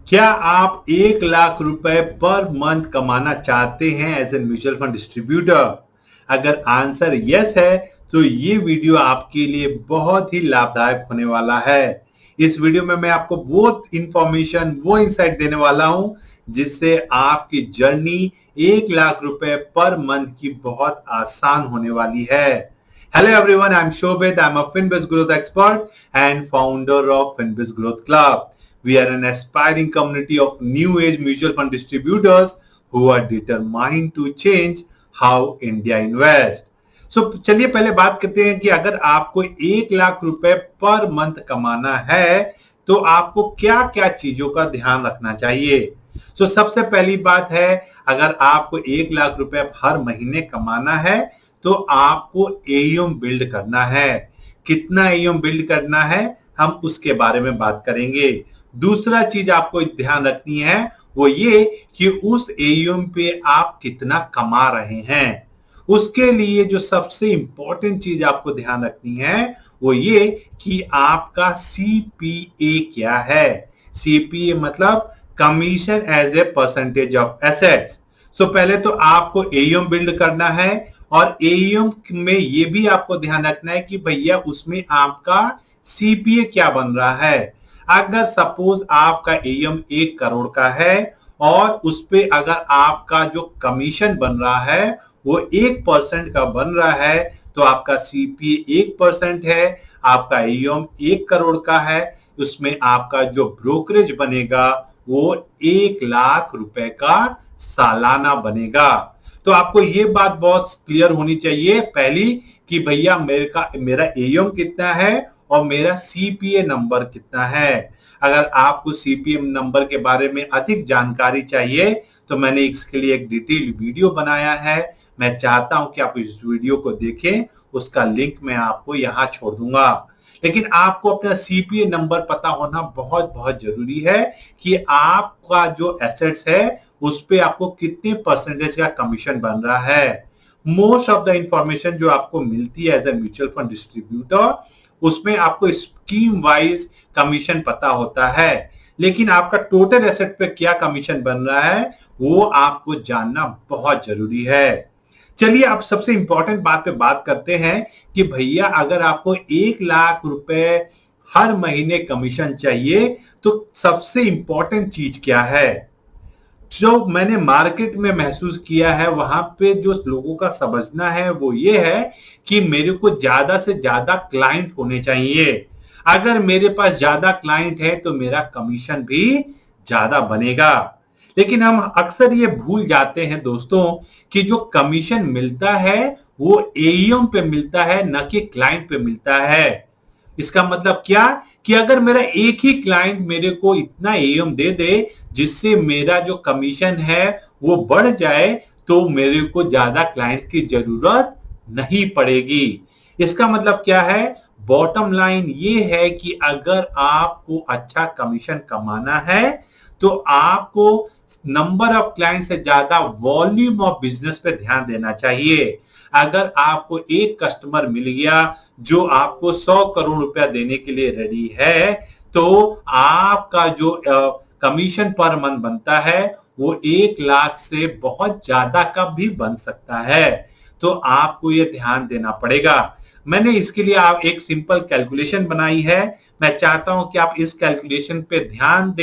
क्या आप 1 लाख रुपए पर मंथ कमाना चाहते हैं as a mutual fund distributor? अगर आंसर यस है तो ये वीडियो आपके लिए बहुत ही लाभदायक होने वाला है। इस वीडियो में मैं आपको वो इंफॉर्मेशन, वो इंसाइट देने वाला हूं जिससे आपकी जर्नी 1 लाख रुपए पर मंथ की बहुत आसान होने वाली है। Hello everyone, I'm Shobit. I'm a FinBiz growth expert and founder of FinBiz Growth Club. We are an aspiring community of new age mutual fund distributors who are determined to change how India invests. So चलिए पहले बात करते हैं कि अगर आपको 1 लाख रुपए per month कमाना है तो आपको क्या क्या चीजों का ध्यान रखना चाहिए। सबसे पहली बात है, अगर आपको 1 लाख रुपए हर महीने कमाना है तो आपको एयूएम बिल्ड करना है। कितना एयूएम बिल्ड करना है हम उसके बारे में बात करेंगे। दूसरा चीज आपको ध्यान रखनी है वो ये कि उस एयूएम पे आप कितना कमा रहे हैं। उसके लिए जो सबसे इंपॉर्टेंट चीज आपको ध्यान रखनी है वो ये कि आपका सीपीए क्या है। सीपीए मतलब commission as a percentage of assets. पहले तो आपको एयूएम बिल्ड करना है और एयूएम में ये भी आपको ध्यान रखना है कि भैया उसमें आपका सीपीए क्या बन रहा है। अगर सपोज आपका एयूएम 1 करोड़ का है और उस पे अगर आपका जो कमीशन बन रहा है वो 1% का बन रहा है तो आपका सीपीए 1% है। आपका एयूएम 1 करोड़ का है, उसमें आपका जो ब्रोकरेज बनेगा वो 1 लाख रुपए का सालाना बनेगा। तो आपको ये बात बहुत क्लियर होनी चाहिए पहली कि भैया मेरा एयूएम कितना है और मेरा सीपीए नंबर कितना है। अगर आपको सीपीए नंबर के बारे में अधिक जानकारी चाहिए तो मैंने इसके लिए एक डिटेल वीडियो बनाया है। मैं चाहता हूं कि आप इस वीडियो को देखें, उसका लिंक मैं आपको यहां छोड़ दूंगा। लेकिन आपको अपना सीपीए नंबर पता होना बहुत बहुत जरूरी है कि आपका जो एसेट्स है उस पे आपको कितने परसेंटेज का कमीशन बन रहा है। मोस्ट ऑफ द इंफॉर्मेशन जो आपको मिलती है as a mutual fund distributor उसमें आपको स्कीम वाइज कमीशन पता होता है, लेकिन आपका टोटल एसेट पे क्या कमीशन बन रहा है वो आपको जानना बहुत जरूरी है। चलिए अब सबसे इंपॉर्टेंट बात पे बात करते हैं कि भैया अगर आपको 1 लाख रुपए हर महीने कमीशन चाहिए तो सबसे इंपॉर्टेंट चीज क्या है। जो मैंने मार्केट में महसूस किया है वहां पे जो लोगों का समझना है वो ये है कि मेरे को ज्यादा से ज्यादा क्लाइंट होने चाहिए। अगर मेरे पास ज्यादा क्लाइंट है तो मेरा कमीशन भी ज्यादा बनेगा। लेकिन हम अक्सर ये भूल जाते हैं दोस्तों कि जो कमीशन मिलता है वो एयूएम पे मिलता है, न कि क्लाइंट पे मिलता है। इसका मतलब क्या कि अगर मेरा एक ही क्लाइंट मेरे को इतना एयूएम दे दे जिससे मेरा जो कमीशन है वो बढ़ जाए तो मेरे को ज्यादा क्लाइंट की जरूरत नहीं पड़ेगी। इसका मतलब क्या है, बॉटम लाइन ये है कि अगर आपको अच्छा कमीशन कमाना है तो आपको नंबर ऑफ क्लाइंट से ज्यादा वॉल्यूम ऑफ बिजनेस पे ध्यान देना चाहिए। अगर आपको एक कस्टमर मिल गया जो आपको 100 करोड़ रुपया देने के लिए रेडी है तो आपका जो कमीशन पर मंथ बनता है वो 1 लाख से बहुत ज्यादा का भी बन सकता है। तो आपको ये ध्यान देना पड़ेगा। मैंने इसके लिए आप एक सिंपल कैलकुलेशन बनाई है। मैं चाहता हूं कि आप इस कैलकुलेशन पे ध्यान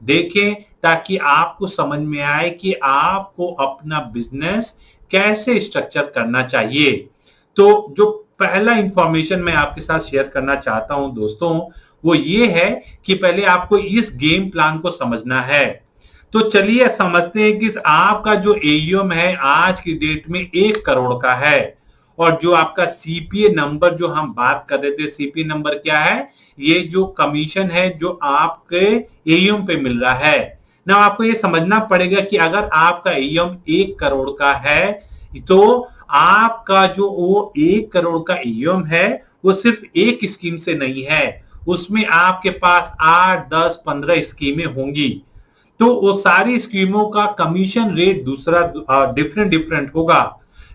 देखें ताकि आपको समझ में आए कि आपको अपना बिजनेस कैसे स्ट्रक्चर करना चाहिए। तो जो पहला इंफॉर्मेशन मैं आपके साथ शेयर करना चाहता हूं दोस्तों वो ये है कि पहले आपको इस गेम प्लान को समझना है। तो चलिए समझते हैं कि आपका जो एयूएम है आज की डेट में 1 करोड़ का है और जो आपका सीपीए नंबर जो हम बात कर रहे थे, सीपीए नंबर क्या है, ये जो कमीशन है जो आपके एयूएम पे मिल रहा है ना। आपको ये समझना पड़ेगा कि अगर आपका एयूएम 1 करोड़ का है तो आपका जो वो 1 करोड़ का एयूएम है वो सिर्फ एक स्कीम से नहीं है, उसमें आपके पास 8, 10, 15 स्कीमें होंगी। तो वो सारी स्कीमों का कमीशन रेट दूसरा डिफरेंट होगा।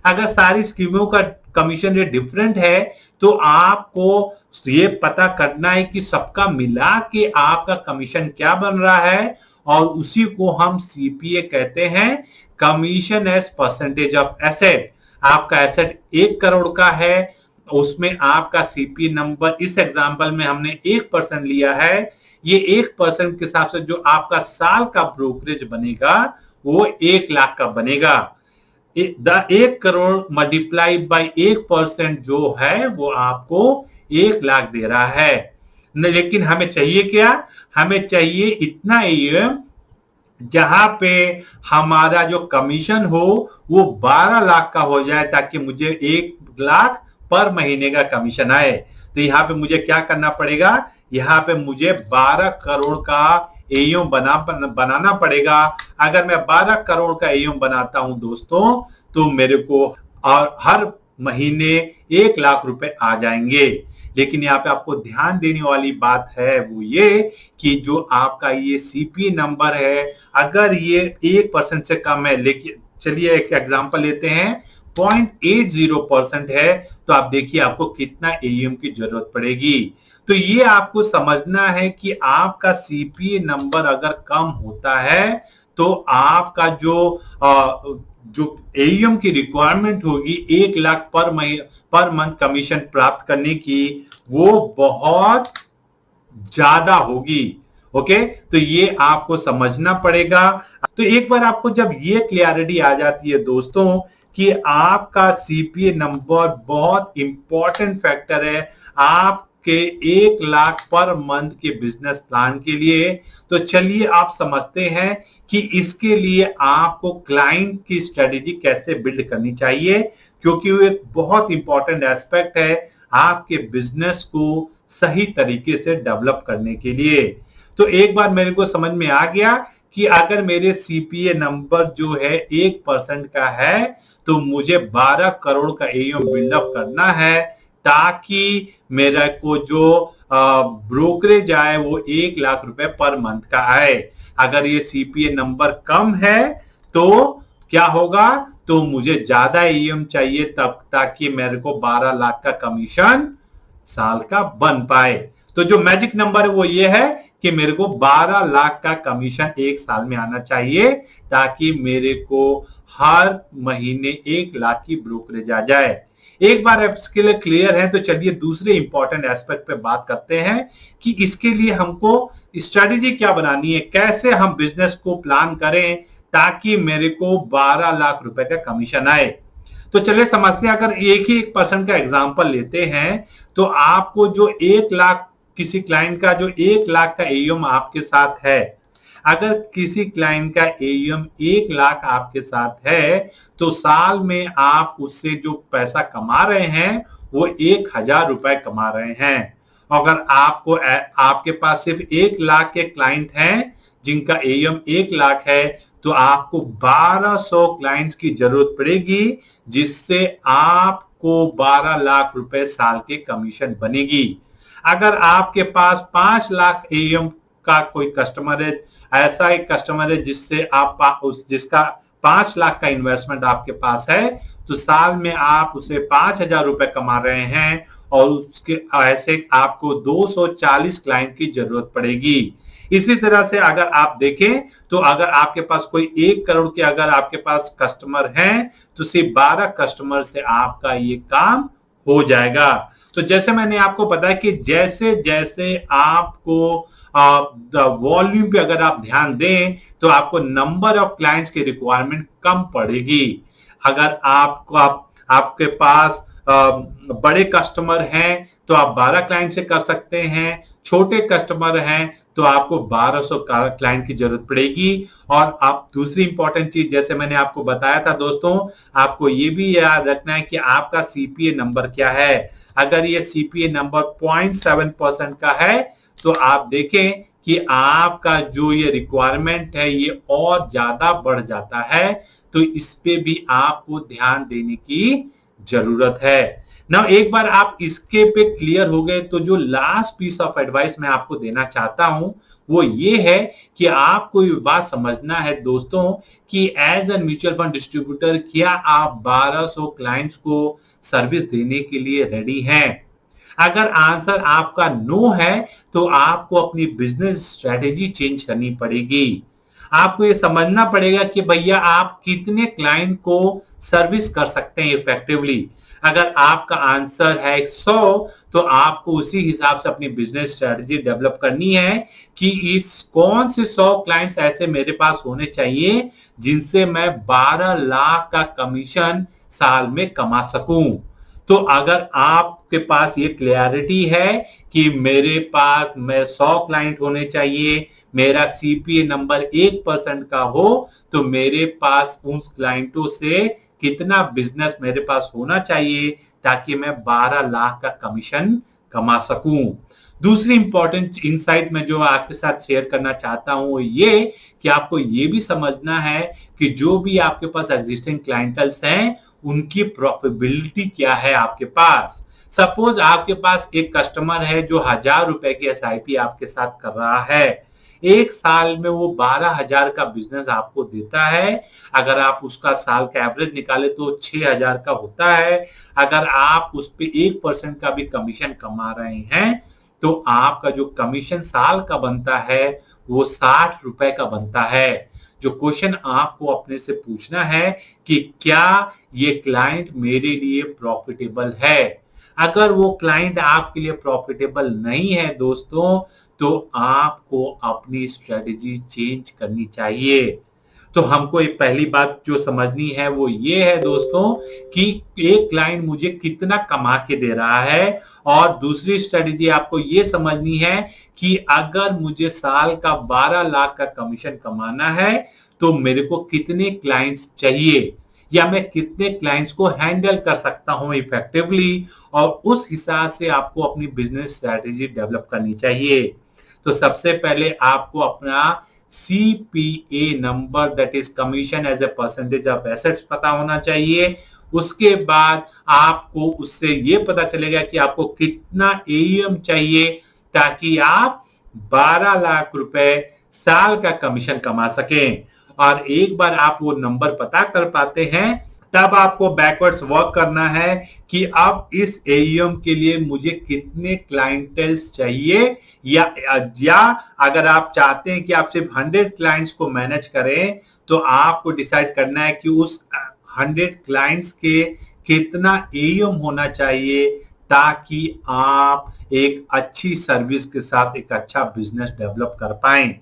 अगर सारी स्कीमों का कमीशन रेट डिफरेंट है तो आपको ये पता करना है कि सबका मिला के आपका कमीशन क्या बन रहा है और उसी को हम सीपीए कहते हैं, commission as percentage of asset. आपका एसेट 1 करोड़ का है, उसमें आपका सीपीए नंबर इस एग्जांपल में हमने 1% लिया है। ये 1% के हिसाब से जो आपका साल का ब्रोकरेज बनेगा वो 1 लाख का बनेगा। 1 करोड़ मल्टीप्लाई बाई 1% जो है वो आपको 1 लाख दे रहा है। लेकिन हमें चाहिए क्या? हमें चाहिए इतना एयूएम जहां पे हमारा जो कमीशन हो वो 12 लाख का हो जाए, ताकि मुझे 1 लाख पर महीने का कमीशन आए। तो यहाँ पे मुझे क्या करना पड़ेगा? यहाँ पे मुझे 12 करोड़ का एयूएम बनाना पड़ेगा। अगर मैं 12 करोड़ का एयूएम बनाता हूं दोस्तों, तो मेरे को और हर महीने 1 लाख रुपए आ जाएंगे। लेकिन यहाँ पे आपको ध्यान देने वाली बात है वो ये कि जो आपका ये सीपी नंबर है, अगर ये 1% से कम है, लेकिन चलिए एक एग्जांपल लेते हैं, 0.80% है, तो आप देखिए आपको कितना एयूएम की जरूरत पड़ेगी। तो ये आपको समझना है कि आपका सीपीए नंबर अगर कम होता है तो आपका जो एयूएम की रिक्वायरमेंट होगी 1 लाख पर मंथ कमीशन प्राप्त करने की, वो बहुत ज्यादा होगी। ओके, तो ये आपको समझना पड़ेगा। तो एक बार आपको जब ये क्लियरिटी आ जाती है दोस्तों कि आपका सीपीए नंबर बहुत इंपॉर्टेंट फैक्टर है आपके 1 लाख पर मंथ के बिजनेस प्लान के लिए, तो चलिए आप समझते हैं कि इसके लिए आपको क्लाइंट की स्ट्रेटेजी कैसे बिल्ड करनी चाहिए, क्योंकि वो एक बहुत इंपॉर्टेंट एस्पेक्ट है आपके बिजनेस को सही तरीके से डेवलप करने के लिए। तो एक बार मेरे को समझ में आ गया कि अगर मेरे सीपीए नंबर जो है 1% का है, तो मुझे 12 करोड़ का एयूएम बिल्डअप करना है, ताकि मेरा को जो ब्रोकरेज आए वो 1 लाख रुपए पर मंथ का आए। अगर ये सीपीए नंबर कम है तो क्या होगा? तो मुझे ज्यादा एयूएम चाहिए तब, ताकि मेरे को 12 लाख का कमीशन साल का बन पाए। तो जो मैजिक नंबर है वो ये है कि मेरे को 12 लाख का कमीशन 1 साल में आना चाहिए, ताकि मेरे को हर महीने 1 लाख की ब्रोकरेज आ जाए। एक बार इसके लिए क्लियर है, तो चलिए दूसरे इंपॉर्टेंट एस्पेक्ट पे बात करते हैं कि इसके लिए हमको स्ट्रेटेजी क्या बनानी है, कैसे हम बिजनेस को प्लान करें ताकि मेरे को 12 लाख रुपए का कमीशन आए। तो चलिए समझते हैं। अगर एक ही 1% का एग्जांपल लेते हैं, तो आपको जो 1 लाख किसी क्लाइंट का जो 1 लाख का एयूएम आपके साथ है, अगर किसी क्लाइंट का एयूएम 1 लाख आपके साथ है, तो साल में आप उससे जो पैसा कमा रहे हैं वो 1000 रुपए कमा रहे हैं। अगर आपके पास सिर्फ 1 लाख के क्लाइंट हैं जिनका एयूएम 1 लाख है, तो आपको 1200 क्लाइंट्स की जरूरत पड़ेगी, जिससे आपको 12 लाख रुपए साल के कमीशन बनेगी। अगर आपके पास 5 लाख एयूएम का कोई कस्टमर है, ऐसा एक कस्टमर है जिसका 5 लाख का इन्वेस्टमेंट आपके पास है, तो साल में आप उसे 5000 रुपए कमा रहे हैं, और उसके ऐसे आपको 240 क्लाइंट की जरूरत पड़ेगी। इसी तरह से अगर आप देखें, तो अगर आपके पास कोई 1 करोड़ के अगर आपके पास कस्टमर हैं, तो सिर्फ 12 कस्टमर से आपका ये काम हो जाएगा। तो जैसे मैंने आपको बताया कि जैसे जैसे आपको वॉल्यूम पे अगर आप ध्यान दें, तो आपको नंबर ऑफ क्लाइंट्स की रिक्वायरमेंट कम पड़ेगी। अगर आपके पास बड़े कस्टमर हैं तो आप 12 क्लाइंट से कर सकते हैं, छोटे कस्टमर हैं तो आपको 1200 क्लाइंट की जरूरत पड़ेगी। और आप दूसरी इंपॉर्टेंट चीज, जैसे मैंने आपको बताया था दोस्तों, आपको ये भी याद रखना है कि आपका सीपीए नंबर क्या है। अगर ये सीपीए नंबर 0.7% का है, तो आप देखें कि आपका जो ये रिक्वायरमेंट है ये और ज्यादा बढ़ जाता है, तो इस पे भी आपको ध्यान देने की जरूरत है ना। एक बार आप इसके पे क्लियर हो गए, तो जो लास्ट पीस ऑफ एडवाइस मैं आपको देना चाहता हूं वो ये है कि आपको ये बात समझना है दोस्तों कि as a mutual fund distributor क्या आप 1200 क्लाइंट्स को सर्विस देने के लिए रेडी हैं? अगर आंसर आपका नो है, तो आपको अपनी बिजनेस स्ट्रेटेजी चेंज करनी पड़ेगी। आपको ये समझना पड़ेगा कि भैया आप कितने क्लाइंट को सर्विस कर सकते हैं इफेक्टिवली। अगर आपका आंसर है 100, तो आपको उसी हिसाब से अपनी बिजनेस स्ट्रेटजी डेवलप करनी है कि इस कौन से 100 क्लाइंट्स ऐसे मेरे पास होने चाहिए जिनसे मैं 12 लाख का कमीशन साल में कमा सकूं। तो अगर आपके पास ये क्लैरिटी है कि मेरे पास मैं 100 क्लाइंट होने चाहिए, मेरा सीपीए नंबर 1% का हो, तो मेरे पास उन क्लाइंटों से कितना बिजनेस मेरे पास होना चाहिए ताकि मैं 12 लाख का कमीशन कमा सकूं। दूसरी इंपॉर्टेंट इनसाइट में जो आपके साथ शेयर करना चाहता हूं वो ये कि आपको ये भी समझना है कि जो भी आपके पास एग्जिस्टिंग क्लाइंटल्स हैं उनकी प्रॉफिटेबिलिटी क्या है आपके पास। सपोज आपके पास एक कस्टमर है जो 1000 रुपए की एसआईपी आपके साथ कर रहा है, एक साल में वो 12,000 का बिजनेस आपको देता है। अगर आप उसका साल का एवरेज निकाले तो 6,000 का होता है। अगर आप उस पे 1% का भी कमीशन कमा रहे हैं तो आपका जो कमीशन साल का बनता है वो 60 रुपए का बनता है। जो क्वेश्चन आपको अपने से पूछना है कि क्या ये क्लाइंट मेरे लिए प्रॉफिटेबल है। अगर वो क्लाइंट आपके लिए प्रॉफिटेबल नहीं है दोस्तों, तो आपको अपनी स्ट्रेटजी चेंज करनी चाहिए। तो हमको एक पहली बात जो समझनी है वो ये है दोस्तों कि एक क्लाइंट मुझे कितना कमा के दे रहा है, और दूसरी स्ट्रेटजी आपको ये समझनी है कि अगर मुझे साल का 12 लाख का कमीशन कमाना है तो मेरे को कितने क्लाइंट्स चाहिए या मैं कितने क्लाइंट्स को हैंडल कर सकता हूं इफेक्टिवली, और उस हिसाब से आपको अपनी बिजनेस स्ट्रेटजी डेवलप करनी चाहिए। तो सबसे पहले आपको अपना CPA number that is commission as a percentage of assets पता होना चाहिए। उसके बाद आपको उससे ये पता चलेगा कि आपको कितना एईएम चाहिए ताकि आप 12 लाख रुपए साल का कमीशन कमा सकें। और एक बार आप वो नंबर पता कर पाते हैं तब आपको बैकवर्ड्स वर्क करना है कि अब इस एईएम के लिए मुझे कितने क्लाइंटल्स चाहिए, या अगर आप चाहते हैं कि आप सिर्फ 100 क्लाइंट्स को मैनेज करें तो आपको डिसाइड करना है कि उस 100 क्लाइंट्स के कितना एईएम होना चाहिए ताकि आप एक अच्छी सर्विस के साथ एक अच्छा बिजनेस डेवलप कर पाएं।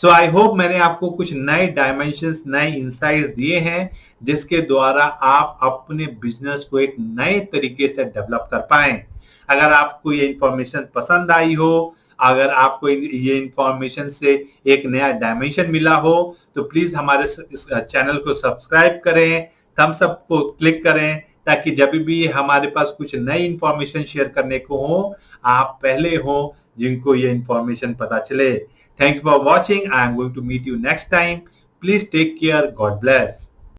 सो आई होप मैंने आपको कुछ नए डायमेंशंस, नए इंसाइट्स दिए हैं जिसके द्वारा आप अपने बिजनेस को एक नए तरीके से डेवलप कर पाएं। अगर आपको ये इंफॉर्मेशन पसंद आई हो, अगर आपको ये इंफॉर्मेशन से एक नया डायमेंशन मिला हो, तो प्लीज हमारे चैनल को सब्सक्राइब करें, थम्स अप को क्लिक करें ताकि जब भी हमारे पास कुछ नई इंफॉर्मेशन शेयर करने को हो आप पहले हो जिनको ये इंफॉर्मेशन पता चले। Thank you for watching. I am going to meet you next time. Please take care. God bless.